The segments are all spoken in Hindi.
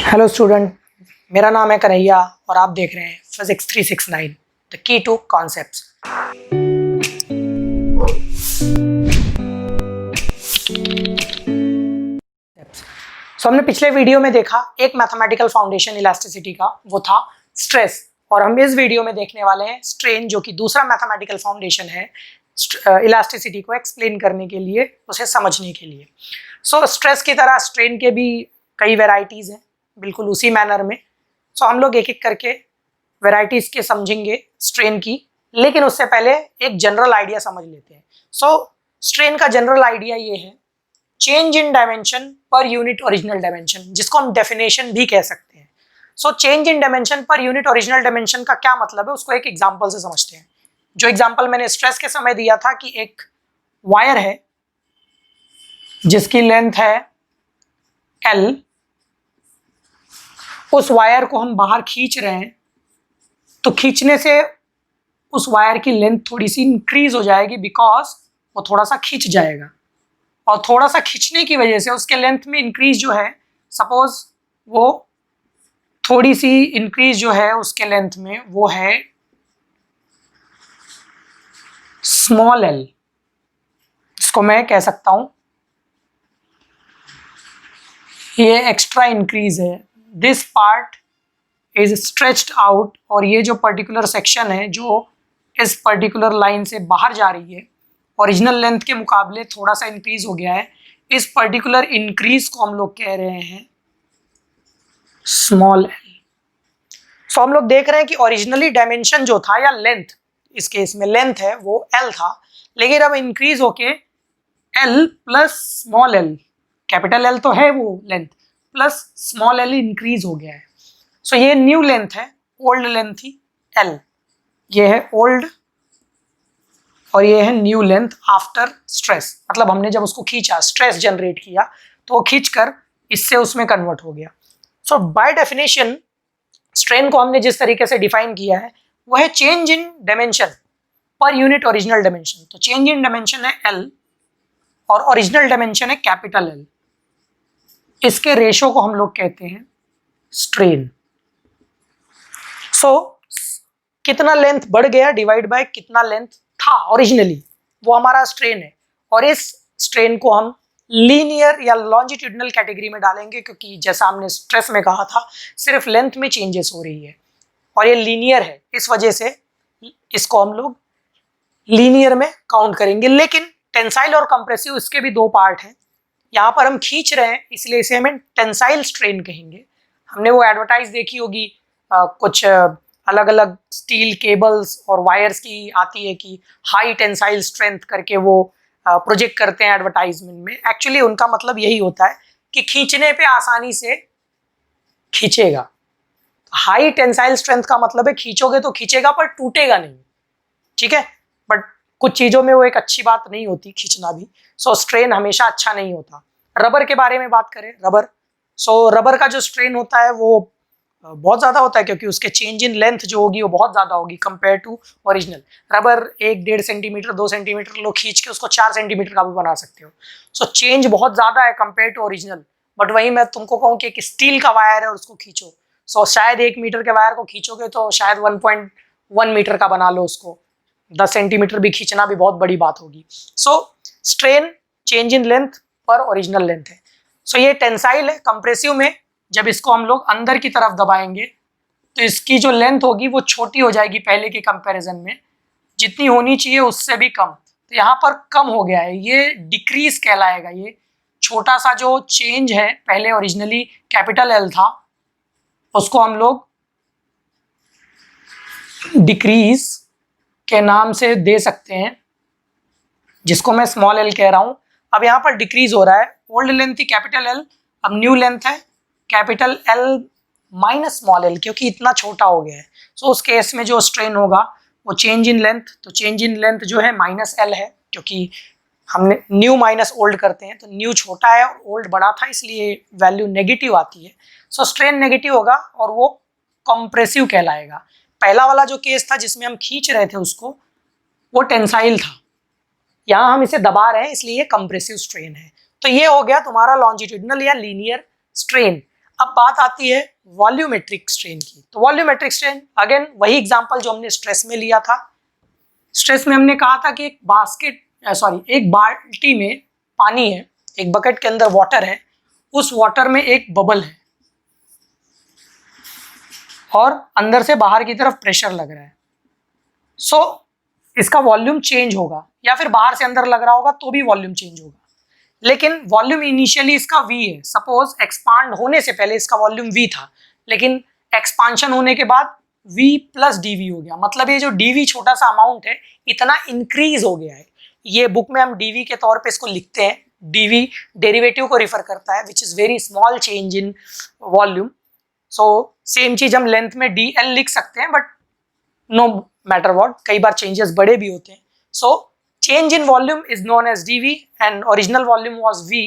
हेलो स्टूडेंट, मेरा नाम है कन्हैया और आप देख रहे हैं physics 369 the key to concepts. हमने पिछले वीडियो में देखा एक मैथमेटिकल फाउंडेशन इलास्टिसिटी का, वो था स्ट्रेस, और हम इस वीडियो में देखने वाले हैं स्ट्रेन, जो कि दूसरा मैथमेटिकल फाउंडेशन है इलास्टिसिटी को एक्सप्लेन करने के लिए, उसे समझने के लिए। स्ट्रेस की तरह स्ट्रेन के भी कई वेराइटीज़ हैं, बिल्कुल उसी मैनर में। हम लोग एक एक करके वेराइटीज़ के समझेंगे स्ट्रेन की, लेकिन उससे पहले एक जनरल आइडिया समझ लेते हैं। स्ट्रेन का जनरल आइडिया ये है, change in dimension per unit original dimension, जिसको हम डेफिनेशन भी कह सकते हैं। Change in dimension per unit original dimension का क्या मतलब है, उसको एक एग्जांपल से समझते हैं। जो एग्जांपल मैंने स्ट्रेस के समय दिया था कि एक वायर है जिसकी लेंथ है L, उस वायर को हम बाहर खींच रहे हैं, तो खींचने से उस वायर की लेंथ थोड़ी सी इंक्रीज हो जाएगी, बिकॉज वो थोड़ा सा खींच जाएगा, और थोड़ा सा खींचने की वजह से उसके लेंथ में इंक्रीज जो है, सपोज वो थोड़ी सी इंक्रीज जो है उसके लेंथ में, वो है स्मॉल l, इसको मैं कह सकता हूं ये एक्स्ट्रा इंक्रीज है। This part is stretched out, और ये जो पर्टिकुलर सेक्शन है जो इस पर्टिकुलर लाइन से बाहर जा रही है, ओरिजिनल लेंथ के मुकाबले थोड़ा सा इंक्रीज हो गया है, इस पर्टिकुलर इंक्रीज को हम लोग कह रहे हैं स्मॉल l। हम लोग देख रहे हैं कि ओरिजिनली डायमेंशन जो था, या लेंथ, इस केस में लेंथ है वो L था, लेकिन अब इंक्रीज होके L plus small l, capital L तो है वो length, plus small l increase हो गया है। ये न्यू लेंथ है, ओल्ड लेंथ थी L, ये है ओल्ड और ये है न्यू लेंथ आफ्टर स्ट्रेस, मतलब हमने जब उसको खींचा, स्ट्रेस जनरेट किया, तो वो खींचकर इससे उसमें कन्वर्ट हो गया। बाय डेफिनेशन स्ट्रेन को हमने जिस तरीके से डिफाइन किया है वो है change in dimension per unit original dimension. तो चेंज इन डायमेंशन है L और ओरिजिनल डायमेंशन है कैपिटल L, इसके रेशो को हम लोग कहते हैं स्ट्रेन। कितना लेंथ बढ़ गया डिवाइड बाय कितना लेंथ था ओरिजिनली, वो हमारा स्ट्रेन है, और इस स्ट्रेन को हम लीनियर या लॉन्जिट्यूडनल कैटेगरी में डालेंगे, क्योंकि जैसा हमने स्ट्रेस में कहा था सिर्फ लेंथ में चेंजेस हो रही है और ये लीनियर है, इस वजह से इसको हम लोग लीनियर में काउंट करेंगे। लेकिन टेंसाइल और कंप्रेसिव, इसके भी दो पार्ट हैं। यहाँ पर हम खींच रहे हैं इसलिए इसे हमें टेंसाइल स्ट्रेन कहेंगे। हमने वो एडवर्टाइज देखी होगी, कुछ अलग अलग स्टील केबल्स और वायर्स की आती है कि हाई टेंसाइल स्ट्रेंथ करके वो प्रोजेक्ट करते हैं एडवर्टाइजमेंट में। एक्चुअली उनका मतलब यही होता है कि खींचने पे आसानी से खींचेगा। हाई टेंसाइल स्ट्रेंथ का मतलब है खींचोगे तो खींचेगा पर टूटेगा नहीं, ठीक है। बट कुछ चीज़ों में वो एक अच्छी बात नहीं होती, खींचना भी। स्ट्रेन हमेशा अच्छा नहीं होता। रबर के बारे में बात करें, रबर का जो स्ट्रेन होता है वो बहुत ज़्यादा होता है, क्योंकि उसके चेंज इन लेंथ जो होगी वो बहुत ज़्यादा होगी compare to original. Rubber 1-1.5 centimetre 2 centimetre लो खींच के उसको 4 सेंटीमीटर का भी बना सकते हो। चेंज बहुत ज़्यादा है कंपेयर टू ओरिजिनल। बट वहीं मैं तुमको कहूँ कि एक स्टील का वायर है और उसको खींचो, शायद 1 मीटर के वायर को खींचोगे तो शायद 1.1 मीटर का बना लो उसको, 10 सेंटीमीटर भी खींचना भी बहुत बड़ी बात होगी। स्ट्रेन चेंज इन लेंथ पर ओरिजिनल लेंथ है। ये टेंसाइल है। कंप्रेसिव में जब इसको हम लोग अंदर की तरफ दबाएंगे तो इसकी जो लेंथ होगी वो छोटी हो जाएगी पहले के कंपैरिजन में, जितनी होनी चाहिए उससे भी कम। तो यहाँ पर कम हो गया है, ये डिक्रीज कहलाएगा। ये छोटा सा जो चेंज है, पहले ओरिजिनली कैपिटल L था, उसको हम लोग डिक्रीज के नाम से दे सकते हैं, जिसको मैं स्मॉल l कह रहा हूँ। अब यहाँ पर डिक्रीज हो रहा है। ओल्ड लेंथ थी कैपिटल L, अब न्यू लेंथ है capital L minus small l, क्योंकि इतना छोटा हो गया है। उस केस में जो स्ट्रेन होगा वो चेंज इन लेंथ, तो चेंज इन लेंथ जो है माइनस L है, क्योंकि हमने न्यू माइनस ओल्ड करते हैं, तो न्यू छोटा है और ओल्ड बड़ा था, इसलिए वैल्यू नेगेटिव आती है। स्ट्रेन नेगेटिव होगा और वो कंप्रेसिव कहलाएगा। पहला वाला जो केस था जिसमें हम खींच रहे थे उसको, वो टेंसाइल था, यहाँ हम इसे दबा रहे हैं इसलिए ये कंप्रेसिव स्ट्रेन है। तो ये हो गया तुम्हारा लॉन्जिट्यूडनल या लीनियर स्ट्रेन। अब बात आती है वॉल्यूमेट्रिक स्ट्रेन की। तो वॉल्यूमेट्रिक स्ट्रेन अगेन वही एग्जांपल जो हमने स्ट्रेस में लिया था। स्ट्रेस में हमने कहा था कि एक बाल्टी में पानी है, एक बकेट के अंदर वाटर है, उस वाटर में एक बबल है और अंदर से बाहर की तरफ प्रेशर लग रहा है। सो इसका वॉल्यूम चेंज होगा, या फिर बाहर से अंदर लग रहा होगा तो भी वॉल्यूम चेंज होगा, लेकिन वॉल्यूम इनिशियली इसका v है। सपोज एक्सपांड होने से पहले इसका वॉल्यूम v था, लेकिन एक्सपांशन होने के बाद v प्लस dv हो गया। मतलब ये जो dv छोटा सा अमाउंट है इतना इंक्रीज हो गया है। ये बुक में हम dv के तौर पे इसको लिखते हैं, dv डेरिवेटिव को रिफर करता है, which is very small change in volume. So same चीज हम लेंथ में dl लिख सकते हैं, बट नो मैटर व्हाट, कई बार चेंजेस बड़े भी होते हैं। सो change in volume is known as dv and original volume was v.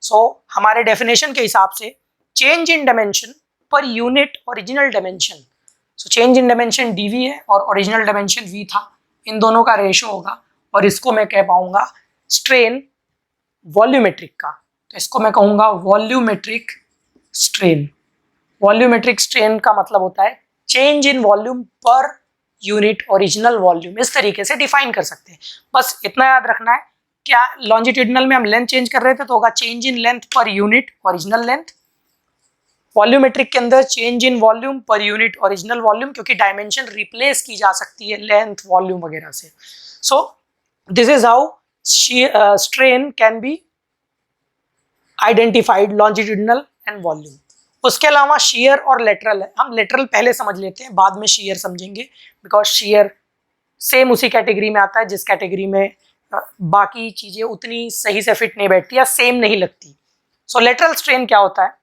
So हमारे definition के हिसाब से change in dimension per unit original dimension, so change in dimension dv है और original dimension v था, इन दोनों का रेशो होगा और इसको मैं कह पाऊंगा स्ट्रेन वॉल्यूमेट्रिक का। तो इसको मैं कहूंगा वॉल्यूमेट्रिक स्ट्रेन। वॉल्यूमेट्रिक स्ट्रेन का मतलब होता है change in volume per unit original volume. इस तरीके से डिफाइन कर सकते हैं। बस इतना याद रखना है, क्या लॉन्जिट्यूडिनल में हम लेंथ चेंज कर रहे थे तो होगा change in length per unit original length. Volumetric के अंदर change in volume per unit original volume, क्योंकि डायमेंशन रिप्लेस की जा सकती है लेंथ वॉल्यूम वगैरह से। So this is how strain can be identified, longitudinal and volume. उसके अलावा शेयर और लेटरल है। हम लेटरल पहले समझ लेते हैं, बाद में शेयर समझेंगे, बिकॉज शेयर सेम उसी कैटेगरी में आता है जिस कैटेगरी में बाकी चीज़ें उतनी सही से फिट नहीं बैठती या सेम नहीं लगती। सो लेटरल स्ट्रेन क्या होता है?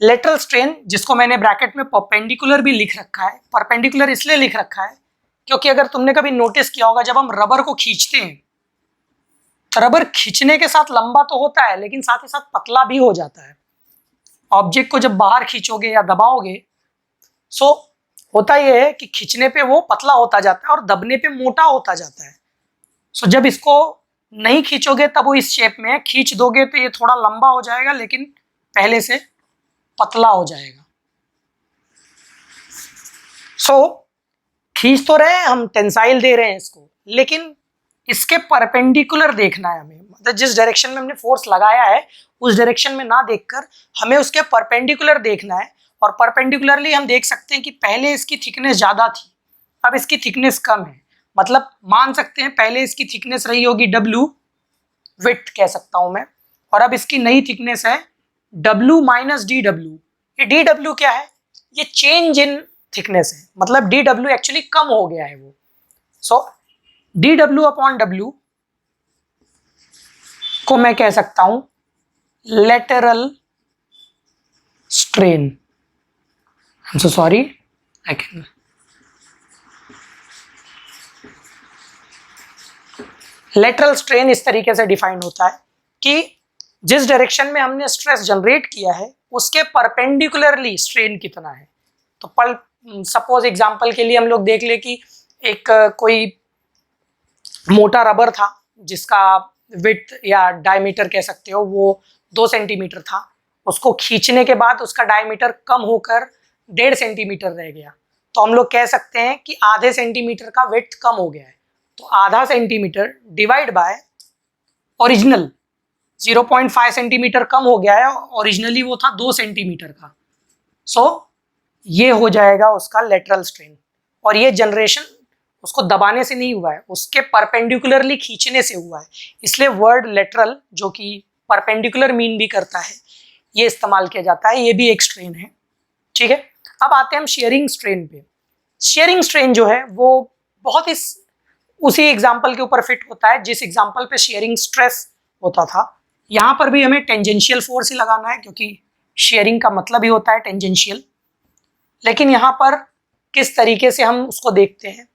लेटरल स्ट्रेन, जिसको मैंने ब्रैकेट में परपेंडिकुलर भी लिख रखा है, परपेंडिकुलर इसलिए लिख रखा है क्योंकि अगर तुमने कभी नोटिस किया होगा, जब हम रबर को खींचते हैं, रबर खींचने के साथ लंबा तो होता है लेकिन साथ ही साथ पतला भी हो जाता है। ऑब्जेक्ट को जब बाहर खींचोगे या दबाओगे, सो होता यह है कि खींचने पे वो पतला होता जाता है और दबने पे मोटा होता जाता है। सो जब इसको नहीं खींचोगे तब वो इस शेप में है, खींच दोगे तो ये थोड़ा लंबा हो जाएगा लेकिन पहले से पतला हो जाएगा। सो खींच तो रहे हैं हम, टेंसाइल दे रहे हैं इसको, लेकिन इसके परपेंडिकुलर देखना है हमें। मतलब जिस डायरेक्शन में हमने फोर्स लगाया है उस डायरेक्शन में ना देखकर हमें उसके परपेंडिकुलर देखना है। और परपेंडिकुलरली हम देख सकते हैं कि पहले इसकी थिकनेस ज़्यादा थी, अब इसकी थिकनेस कम है। मतलब मान सकते हैं पहले इसकी थिकनेस रही होगी W, विड्थ कह सकता हूं मैं, और अब इसकी नई थिकनेस है W माइनस DW। ये DW क्या है? ये चेंज इन थिकनेस है, मतलब DW एक्चुअली कम हो गया है वो। सो DW अपॉन W को मैं कह सकता हूं lateral strain. I am so sorry, I can lateral strain इस तरीके से डिफाइन होता है कि जिस डायरेक्शन में हमने स्ट्रेस जनरेट किया है उसके परपेंडिकुलरली स्ट्रेन कितना है। तो सपोज एग्जांपल के लिए हम लोग देख ले कि एक कोई मोटा रबर था जिसका विड्थ या डायमीटर कह सकते हो वो 2 सेंटीमीटर था, उसको खींचने के बाद उसका डायमीटर कम होकर 1.5 सेंटीमीटर रह गया। तो हम लोग कह सकते हैं कि आधे सेंटीमीटर का विड्थ कम हो गया है। तो आधा centimetre divide by original 0.5 centimetre कम हो गया है, ओरिजिनली वो था 2 सेंटीमीटर का। सो ये हो जाएगा उसका लेटरल स्ट्रेन। और ये जनरेशन उसको दबाने से नहीं हुआ है, उसके परपेंडिकुलरली खींचने से हुआ है। इसलिए वर्ड लेटरल, जो कि परपेंडिकुलर मीन भी करता है, ये इस्तेमाल किया जाता है। ये भी एक स्ट्रेन है, ठीक है। अब आते हैं हम शेयरिंग स्ट्रेन पे। शेयरिंग स्ट्रेन जो है वो बहुत ही उसी एग्जाम्पल के ऊपर फिट होता है जिस एग्जाम्पल पे शेयरिंग स्ट्रेस होता था। यहाँ पर भी हमें टेंजेंशियल फोर्स ही लगाना है क्योंकि शेयरिंग का मतलब ही होता है टेंजेंशियल। लेकिन यहाँ पर किस तरीके से हम उसको देखते हैं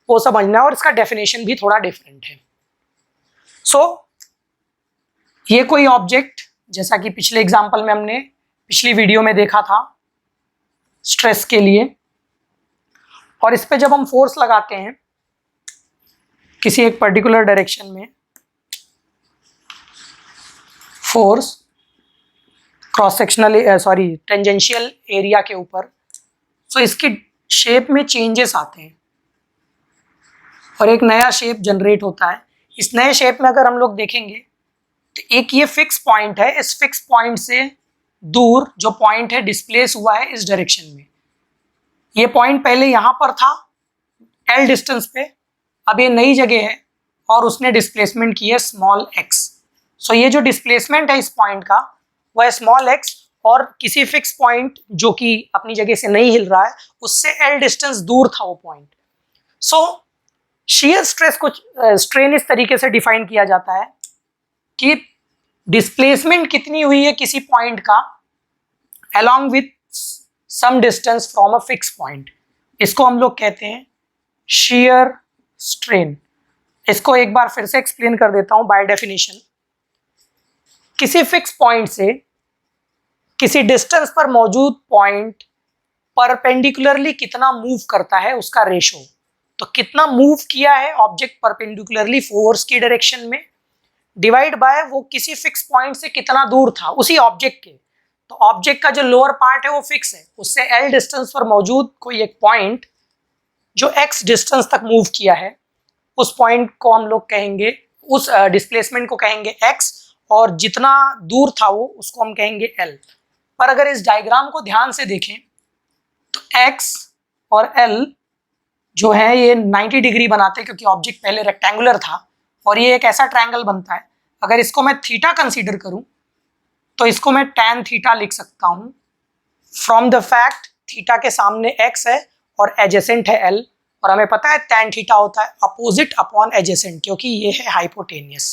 वो समझना है और इसका डेफिनेशन भी थोड़ा डिफरेंट है। सो ये कोई ऑब्जेक्ट, जैसा कि पिछले एग्जाम्पल में हमने पिछली वीडियो में देखा था स्ट्रेस के लिए, और इस पे जब हम फोर्स लगाते हैं किसी एक पर्टिकुलर डायरेक्शन में, force cross sectional tangential area के ऊपर, सो इसकी शेप में चेंजेस आते हैं और एक नया शेप जनरेट होता है। इस नए शेप में अगर हम लोग देखेंगे तो एक ये फिक्स पॉइंट है, इस फिक्स पॉइंट से दूर जो पॉइंट है डिस्प्लेस हुआ है इस डायरेक्शन में। ये पॉइंट पहले यहाँ पर था L डिस्टेंस पे, अब ये नई जगह है और उसने डिस्प्लेसमेंट की है स्मॉल x। सो ये जो डिस्प्लेसमेंट है इस पॉइंट का वह है स्मॉल x, और किसी फिक्स पॉइंट जो कि अपनी जगह से नहीं हिल रहा है उससे L डिस्टेंस दूर था वो पॉइंट। सो शियर स्ट्रेस को स्ट्रेन इस तरीके से डिफाइन किया जाता है कि डिस्प्लेसमेंट कितनी हुई है किसी पॉइंट का along with some distance from a fixed point, इसको हम लोग कहते हैं shear strain। इसको एक बार फिर से एक्सप्लेन कर देता हूं बाय डेफिनेशन। किसी फिक्स पॉइंट से किसी डिस्टेंस पर मौजूद पॉइंट परपेंडिकुलरली कितना मूव करता है उसका रेशो। तो कितना मूव किया है ऑब्जेक्ट परपेंडिकुलरली फोर्स की डायरेक्शन में, डिवाइड बाय वो किसी फिक्स पॉइंट से कितना दूर था उसी ऑब्जेक्ट के। तो ऑब्जेक्ट का जो लोअर पार्ट है वो फिक्स है, उससे L डिस्टेंस पर मौजूद कोई एक पॉइंट जो x डिस्टेंस तक मूव किया है उस पॉइंट को हम लोग कहेंगे, उस डिस्प्लेसमेंट को कहेंगे x, और जितना दूर था वो उसको हम कहेंगे L। पर अगर इस डायग्राम को ध्यान से देखें तो x और L जो है ये 90 डिग्री बनाते हैं क्योंकि ऑब्जेक्ट पहले रेक्टेंगुलर था और ये एक ऐसा ट्रायंगल बनता है। अगर इसको मैं थीटा कंसीडर करूं तो इसको मैं tan थीटा लिख सकता हूं फ्रॉम द फैक्ट थीटा के सामने x है और एजेसेंट है L, और हमें पता है tan थीटा होता है अपोजिट अपॉन एजेसेंट क्योंकि ये है हाइपोटेनियस।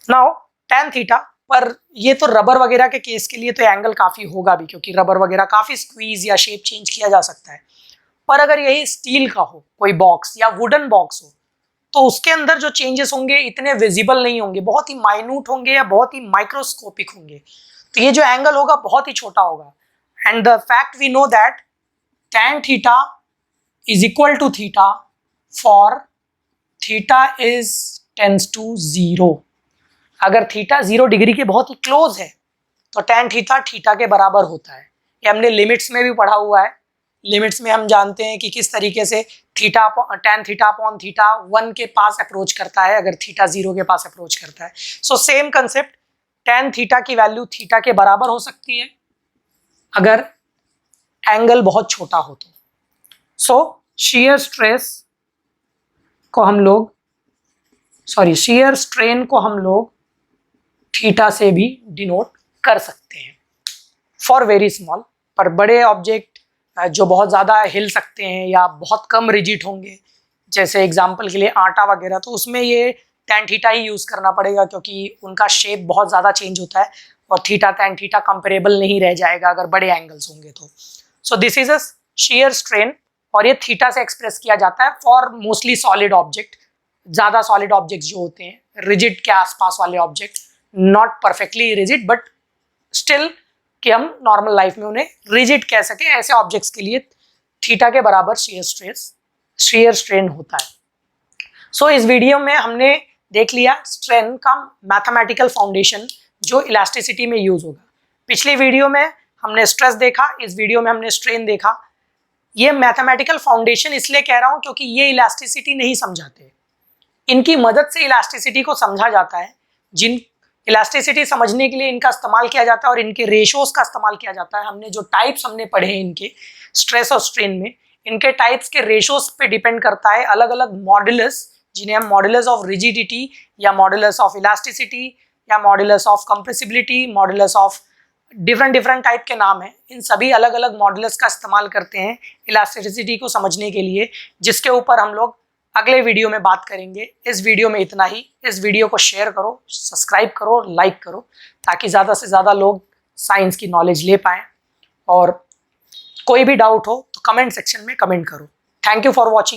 नाउ tan थीटा पर ये तो रबर वगैरह के केस के लिए तो एंगल काफ़ी होगा भी क्योंकि रबर वगैरह काफ़ी स्क्वीज या शेप चेंज किया जा सकता है। पर अगर यही स्टील का हो कोई बॉक्स या वुडन बॉक्स हो तो उसके अंदर जो चेंजेस होंगे इतने विजिबल नहीं होंगे, बहुत ही माइन्यूट होंगे या बहुत ही माइक्रोस्कोपिक होंगे। तो ये जो एंगल होगा बहुत ही छोटा होगा। And the fact we know that tan theta is equal to theta for theta is tends to 0। अगर थीटा 0 डिग्री के बहुत ही क्लोज है तो tan थीटा थीटा के बराबर होता है। ये हमने लिमिट्स में भी पढ़ा हुआ है। लिमिट्स में हम जानते हैं कि किस तरीके से theta tan theta upon theta 1 के पास अप्रोच करता है अगर थीटा 0 के पास अप्रोच करता है। So same concept, tan theta की वैल्यू थीटा के बराबर हो सकती है अगर एंगल बहुत छोटा हो तो। सो शियर स्ट्रेन को हम लोग थीटा से भी डिनोट कर सकते हैं फॉर वेरी स्मॉल। पर बड़े ऑब्जेक्ट जो बहुत ज़्यादा हिल सकते हैं या बहुत कम रिजिड होंगे, जैसे एग्जांपल के लिए आटा वगैरह, तो उसमें ये tan थीटा ही यूज़ करना पड़ेगा क्योंकि उनका शेप बहुत ज़्यादा चेंज होता है और थीटा tan थीटा कंपेरेबल नहीं रह जाएगा अगर बड़े एंगल्स होंगे तो। So this is a shear strain और ये थीटा से एक्सप्रेस किया जाता है फॉर मोस्टली सॉलिड ऑब्जेक्ट। ज़्यादा सॉलिड ऑब्जेक्ट्स जो होते हैं, रिजिड के आसपास वाले object, not perfectly rigid but still कि हम नॉर्मल लाइफ में उन्हें रिजिड कह सके, ऐसे ऑब्जेक्ट्स के लिए थीटा के बराबर शियर स्ट्रेन होता है। सो इस वीडियो में हमने देख लिया स्ट्रेन का मैथमेटिकल फाउंडेशन जो इलास्टिसिटी में यूज होगा। पिछली वीडियो में हमने स्ट्रेस देखा, इस वीडियो में हमने स्ट्रेन देखा। ये मैथमेटिकल फाउंडेशन इसलिए कह रहा हूँ क्योंकि ये इलास्टिसिटी नहीं समझाते, इनकी मदद से इलास्टिसिटी को समझा जाता है। जिन इलास्टिसिटी समझने के लिए इनका इस्तेमाल किया जाता है और इनके रेशोज का इस्तेमाल किया जाता है। हमने जो टाइप्स हमने पढ़े हैं इनके स्ट्रेस और स्ट्रेन में, इनके टाइप्स के रेशोज पे डिपेंड करता है अलग अलग मॉडुलस, जिन्हें हम मॉडुलस ऑफ रिजिडिटी या मॉडुलस ऑफ इलास्टिसिटी या modulus of compressibility, modulus of different type के नाम हैं। इन सभी अलग अलग मॉडुलस का इस्तेमाल करते हैं इलास्टिसिटी को समझने के लिए, जिसके ऊपर हम लोग अगले वीडियो में बात करेंगे। इस वीडियो में इतना ही। इस वीडियो को शेयर करो, सब्सक्राइब करो, लाइक करो ताकि ज़्यादा से ज़्यादा लोग साइंस की नॉलेज ले पाएँ। और कोई भी डाउट हो तो कमेंट सेक्शन में कमेंट करो। Thank you for watching.